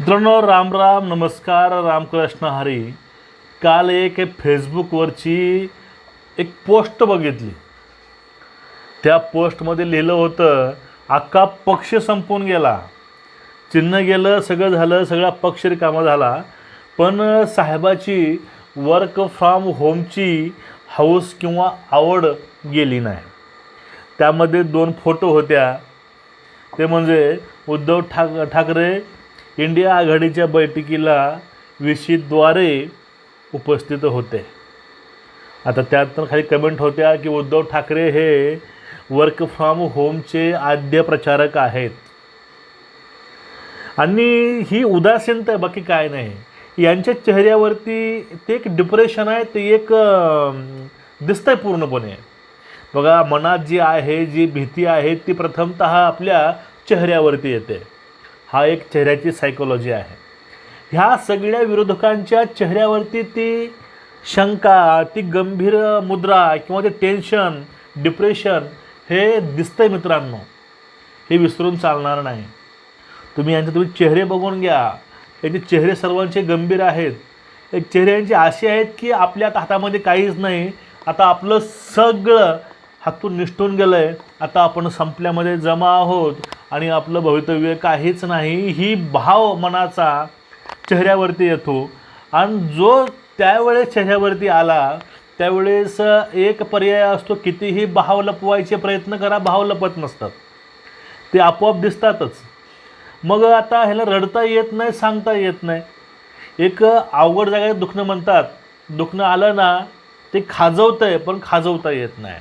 मित्रांनो, राम राम, नमस्कार, रामकृष्ण हरी. काल एक फेसबुकवरची एक पोस्ट बघितली. त्या पोस्टमध्ये लिहिलं होतं, अख्खा पक्ष संपून गेला, चिन्ह गेलं, सगळं झालं, सगळा पक्ष रिकामा झाला, पण साहेबाची वर्क फ्रॉम होमची हौस किंवा आवड गेली नाही. त्यामध्ये 2 फोटो होत्या. ते म्हणजे उद्धव ठाकरे इंडिया आघाडीच्या बैठकीला व्हीसीद्वारे उपस्थित होते. आता त्यात तर खाली कमेंट होत्या की उद्धव ठाकरे हे वर्क फ्रॉम होमचे आद्य प्रचारक आहेत. आणि ही उदासीनता आहे, बाकी काय नाही. यांच्या चेहऱ्यावरती ते एक डिप्रेशन आहे, ते एक दिसतंय पूर्णपणे. बघा, मनात जी आहे, जी भीती आहे, ती प्रथमतः आपल्या चेहऱ्यावरती येते. हा एक चेहऱ्याची सायकोलॉजी आहे. ह्या सगळ्या विरोधकांच्या चेहऱ्यावरती ती शंका, ती गंभीर मुद्रा किंवा ते टेन्शन, डिप्रेशन हे दिसतंय. मित्रांनो, हे विसरून चालणार नाही. तुम्ही चेहरे बघून घ्या. याचे चेहरे सर्वांचे गंभीर आहेत. एक चेहऱ्यांचे असे आहेत की आपल्या हातामध्ये काहीच नाही, आता आपलं सगळं हातून निष्ठून गेलं आहे, आता आपण संपल्यामध्ये जमा आहोत आणि आपलं भवितव्य काहीच नाही, ही भाव मनाचा चेहऱ्यावरती येतो. आणि जो त्यावेळेस चेहऱ्यावरती आला त्यावेळेस एक पर्याय असतो, कितीही भाव लपवायचे प्रयत्न करा, भाव लपत नसतात, ते आपोआप दिसतातच. मग आता ह्याला रडता येत नाही, सांगता येत नाही. एक अवघड जागेत दुखणं म्हणतात. दुखणं आलं ना, ते खाजवतं आहे, पण खाजवता येत नाही.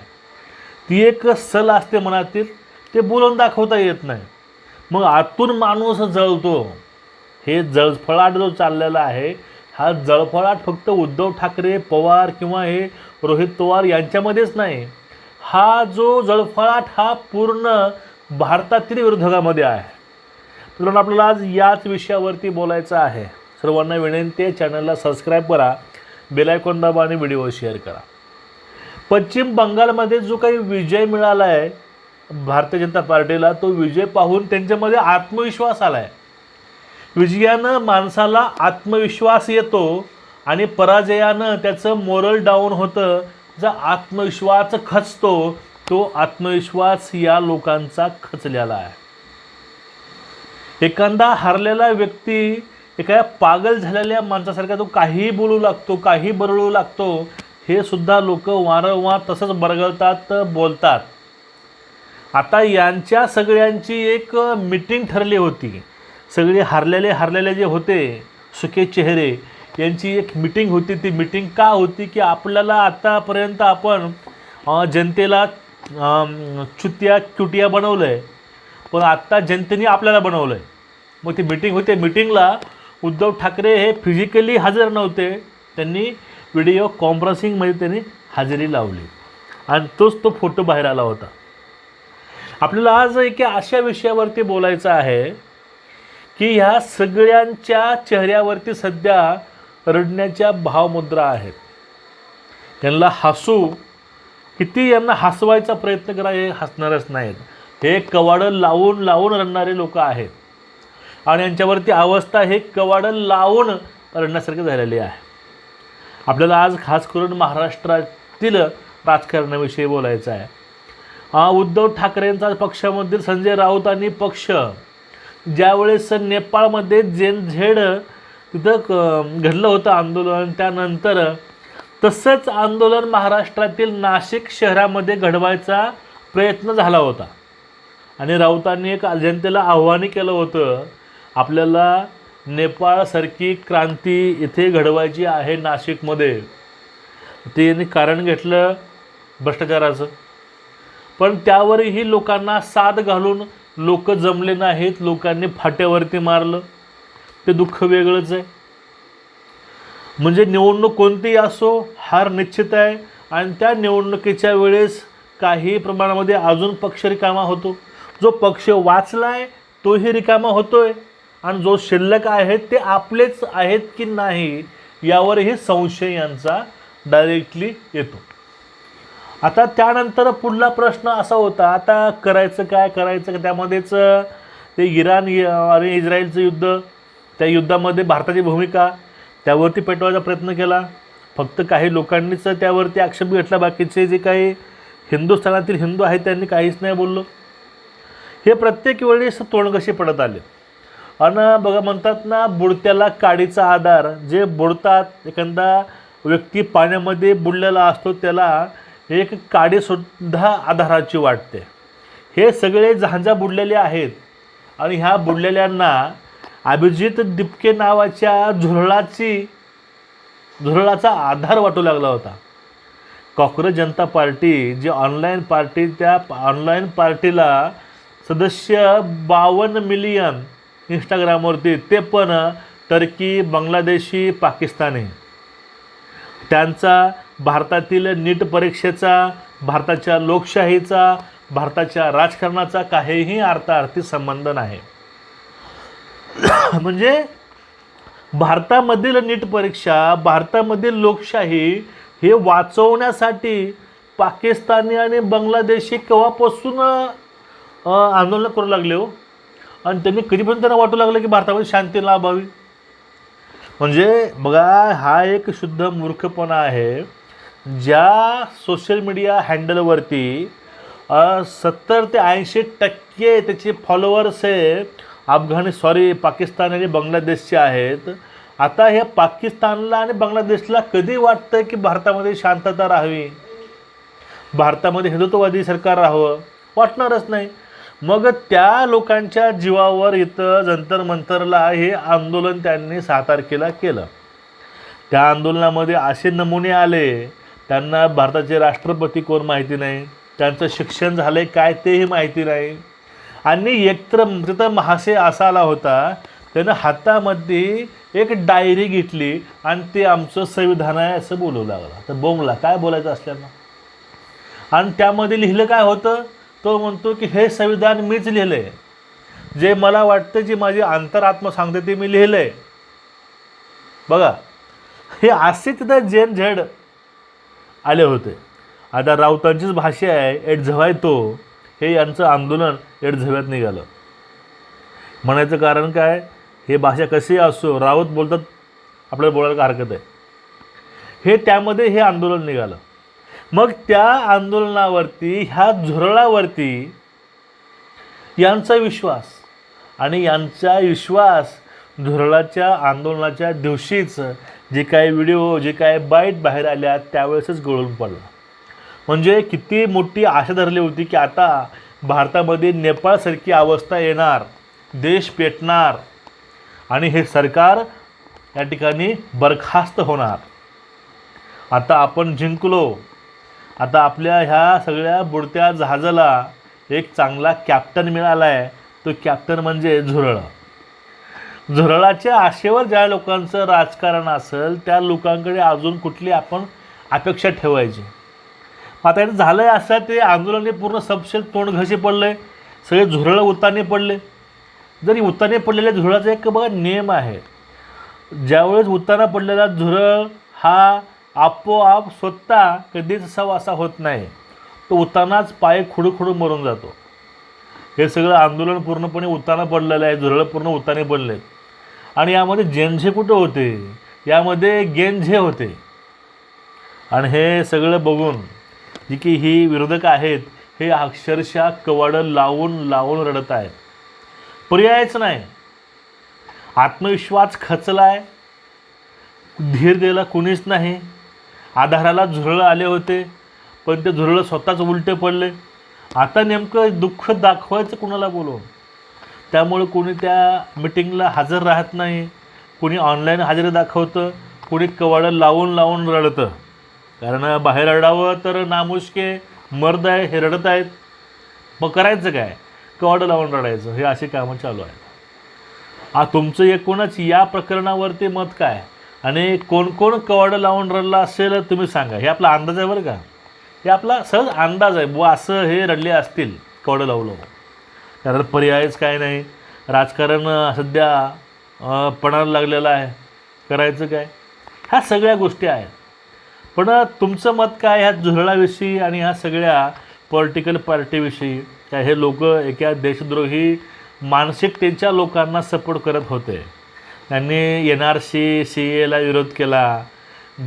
ती एक सल असते मनातील, ते बोलून दाखवता येत नाही. मग आतून माणूस जळतो. हे जळफळाट जो चाललेला आहे, हा जळफळाट फक्त उद्धव ठाकरे, पवार किंवा हे रोहित पवार यांच्यामध्येच नाही. हा जो जळफळाट हा पूर्ण भारतातील विरोधकामध्ये आहे. म्हणून आपल्याला आज याच विषयावरती बोलायचं आहे. सर्वांना विनंती आहे, चॅनलला सबस्क्राईब करा, बेल आयकॉन दाबा आणि व्हिडिओ शेअर करा. पश्चिम बंगालमध्ये जो काही विजय मिळाला आहे भारतीय जनता पार्टीला, तो विजय पाहून त्यांच्यामध्ये आत्मविश्वास आला आहे. विजयानं माणसाला आत्मविश्वास येतो आणि पराजयानं त्याचं मोरल डाऊन होतं. जो आत्मविश्वास खचतो, तो आत्मविश्वास या लोकांचा खचलेला आहे. एखादा हरलेला व्यक्ती एका पागल झालेल्या माणसासारखा तो काहीही बोलू लागतो, काही बरळू लागतो. हे सुद्धा लोक वारंवार तसंच बरगळतात, बोलतात. आता यांच्या सगळ्यांची एक मीटिंग ठरली होती. सगळे हरलेले जे होते, सुके चेहरे, यांची एक मीटिंग होती. ती मीटिंग का होती की आपल्याला आतापर्यंत आपण जनतेला चुटिया बनवलं आहे, पण आत्ता जनतेने आपल्याला बनवलं आहे. मग ती मीटिंग होती. मीटिंगला उद्धव ठाकरे हे फिजिकली हजर नव्हते, त्यांनी व्हिडिओ कॉन्फरन्सिंगमध्ये त्यांनी हजेरी लावली आणि तोच तो फोटो बाहेर आला होता. आपल्याला आज एक अशा विषयावरती बोलायचं आहे की ह्या सगळ्यांच्या चेहऱ्यावरती सध्या रडण्याच्या भावमुद्रा आहेत. त्यांना हसू, किती यांना हसवायचा प्रयत्न करा, हे हसणारच नाहीत. हे कवाडं लावून लावून रडणारे लोक आहेत आणि यांच्यावरती अवस्था हे कवाडं लावून रडण्यासारखी झालेली आहे. आपल्याला आज खास करून महाराष्ट्रातील राजकारणाविषयी बोलायचं आहे. उद्धव ठाकरेंचा पक्षामधील संजय राऊत आणि पक्ष ज्यावेळेस नेपाळमध्ये झेड तिथं घडलं होतं आंदोलन, त्यानंतर तसंच आंदोलन महाराष्ट्रातील नाशिक शहरामध्ये घडवायचा प्रयत्न झाला होता. आणि राऊतांनी एक जनतेला आव्हान केलं होतं, आपल्याला नेपाळसारखी क्रांती इथे घडवायची आहे नाशिकमध्ये. त्यांनी कारण घेतलं भ्रष्टाचाराचं, पण त्यावरही लोकांना साथ घालून लोक जमले नाहीत. लोकांनी फाट्यावरती मारलं. ते दुःख वेगळंच आहे. म्हणजे निवडणूक कोणतीही असो, हार निश्चित आहे आणि त्या निवडणुकीच्या वेळेस काही प्रमाणामध्ये अजून पक्ष रिकामा होतो. जो पक्ष वाचला आहे तोही रिकामा होतोय आणि जो शिल्लक आहेत ते आपलेच आहेत की नाही यावरही संशय यांचा डायरेक्टली येतो. आता त्यानंतर पुढला प्रश्न असा होता, आता करायचं काय, त्यामध्येच ते इराण आणि इस्रायलचं युद्ध, त्या युद्धामध्ये भारताची भूमिका त्यावरती पेटवायचा प्रयत्न केला. फक्त काही लोकांनीच त्यावरती आक्षेप घेतला, बाकीचे जे काही हिंदुस्थानातील हिंदू आहेत त्यांनी काहीच नाही बोललो. हे प्रत्येक वेळेस तोंडघशी पडत आले. आणि बघा म्हणतात ना, बुडत्याला काडीचा आधार. जे बुडतात, एखादा व्यक्ती पाण्यामध्ये बुडलेला असतो त्याला एक काडीसुद्धा आधाराची वाटते. हे सगळे जहाजा बुडलेले आहेत आणि ह्या बुडलेल्यांना अभिजित दिपके नावाच्या झुरळाचा आधार वाटू लागला होता. कॉक्रोच जनता पार्टी जी ऑनलाईन पार्टी, त्या ऑनलाईन पार्टीला सदस्य 52 मिलियन इंस्टाग्रामवरती, ते पण टर्की, बांगलादेशी, पाकिस्तानी. त्यांचा भारतातील नीट परीक्षेचा, भारताच्या लोकशाहीचा, भारताच्या राजकारणाचा काहीही अर्थार्थी संबंध नाही. म्हणजे भारतामधील नीट परीक्षा, भारतामधील लोकशाही हे वाचवण्यासाठी पाकिस्तानी आणि बांगलादेशी केव्हापासून आंदोलन करू लागले हो. आणि त्यांनी कधीपर्यंत त्यांना वाटू लागलं की भारतामध्ये शांती लाभावी. म्हणजे बघा, हा एक शुद्ध मूर्खपणा आहे. ज्या सोशल मीडिया हँडलवरती 70 ते 80% त्याचे फॉलोअर्स हे पाकिस्तान आणि बांगलादेशचे आहेत. आता हे पाकिस्तानला आणि बांगलादेशला कधी वाटतं की भारतामध्ये शांतता राहावी, भारतामध्ये हिंदुत्ववादी सरकार राहावं? वाटणारच नाही. मग त्या लोकांच्या जीवावर इथं जंतर मंतरला हे आंदोलन त्यांनी 6 तारखेला केलं. त्या आंदोलनामध्ये असे नमुने आले, त्यांना भारताचे राष्ट्रपती कोण माहिती नाही, त्यांचं शिक्षण झालं आहे काय तेही माहिती नाही. आणि एकतर तिथं महाशय असा आला होता, त्यानं हातामध्ये एक डायरी घेतली आणि ते आमचं संविधान आहे असं बोलू लागला. तर बोंगला काय बोलायचं असल्यानं. आणि त्यामध्ये लिहिलं काय होतं, तो म्हणतो की हे संविधान मीच लिहिलं आहे, जे मला वाटतं, जी माझी अंतरात्मा सांगते ते मी लिहिलं आहे. बघा, हे असे तिथं जेन झेड आले होते. आता राऊतांचीच भाषा आहे, एडझवाय तो, हे यांचं आंदोलन एडझव्यात निघालं. म्हणायचं कारण काय, हे भाषा कशी असो, राऊत बोलतात, आपल्याला बोलायला हरकत आहे. हे त्यामध्ये हे आंदोलन निघालं. मग त्या आंदोलनावरती, ह्या झुरळावरती यांचा विश्वास, आणि यांचा विश्वास झुरळाच्या आंदोलनाच्या दिवशीच जे काही व्हिडिओ, जे काही बाईट बाहेर आल्या त्यावेळेसच गळून पडला. म्हणजे किती मोठी आशा धरली होती की आता भारतामध्ये नेपाळसारखी अवस्था येणार, देश पेटणार आणि हे सरकार या ठिकाणी बरखास्त होणार. आता आपण जिंकलो. आता आपल्या ह्या सगळ्या बुडत्या जहाजाला एक चांगला कॅप्टन मिळाला आहे. तो कॅप्टन म्हणजे झुरळ. झुरळाच्या आशेवर ज्या लोकांचं राजकारण असेल त्या लोकांकडे अजून कुठली आपण अपेक्षा ठेवायची. आता हे झालं आहे असं, ते आंदोलनाने पूर्ण सबशेल तोंडघशी पडलं आहे, सगळे झुरळ उताने पडले. जरी उताने पडलेल्या झुरळाचा एक बघा नियम आहे, ज्यावेळेस उताना पडलेला झुरळ हा आपोआप स्वतः कधीच असा होत नाही, तो उतानाच पाय खुडू मरून जातो. हे सगळं आंदोलन पूर्णपणे उताना पडलेलं आहे, झुरळ पूर्ण उताने पडले. आणि यामध्ये जेनझे कुठं होते, यामध्ये गेनझे होते. आणि हे सगळं बघून जी की ही विरोधक आहेत, हे अक्षरशः कवाडं लावून रडत आहेत. पर्यायच नाही. आत्मविश्वास खचलाय, धीर द्यायला कुणीच नाही. आधाराला झुरळ आले होते, पण ते झुरळ स्वतःच उलटे पडले. आता नेमकं दुःख दाखवायचं कुणाला बोलून. त्यामुळे कोणी त्या मिटिंगला हजर राहत नाही, कोणी ऑनलाईन हजेरी दाखवतं, कोणी कवाडं लावून रडतं. कारण बाहेर रडावं तर नामुष्के मर्द आहे, हे रडत आहेत. मग करायचं काय, कवाडं लावून रडायचं. हे अशी कामं चालू आहेत. तुमचं एकूणच या प्रकरणावरती मत काय, आणि कोण कवाडं लावून रडला असेल तुम्ही सांगा. हे आपला अंदाज आहे बरं का, हे आपला सहज अंदाज आहे. बुवा असं हे रडले असतील कवाडं लावलं, कारण पर्यायच काय नाही. राजकारण सध्या पणाला लागलेलं आहे, करायचं काय. ह्या सगळ्या गोष्टी आहेत. पण तुमचं मत काय ह्या झुरळाविषयी आणि ह्या सगळ्या पॉलिटिकल पार्टीविषयी? काय हे लोक एका देशद्रोही मानसिकतेच्या लोकांना सपोर्ट करत होते, त्यांनी NRC CAA ला विरोध केला,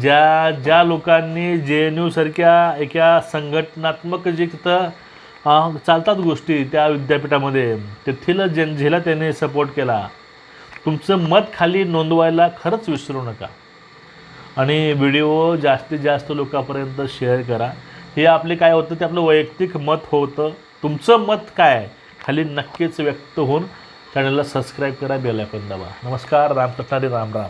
ज्या लोकांनी JNU सारख्या एका संघटनात्मक जे तिथं चालतात गोष्टी त्या विद्यापीठामध्ये, तेथील जनतेला त्याने सपोर्ट केला. तुमचं मत खाली नोंदवायला खरंच विसरू नका आणि व्हिडिओ जास्तीत जास्त लोकांपर्यंत शेअर करा. हे आपले काय होतं ते आपलं वैयक्तिक मत होतं. तुमचं मत काय आहे खाली नक्कीच व्यक्त होऊन चॅनलला सबस्क्राईब करा, बेल आयकॉन दाबा. नमस्कार, रामकृष्ण हरी, राम राम.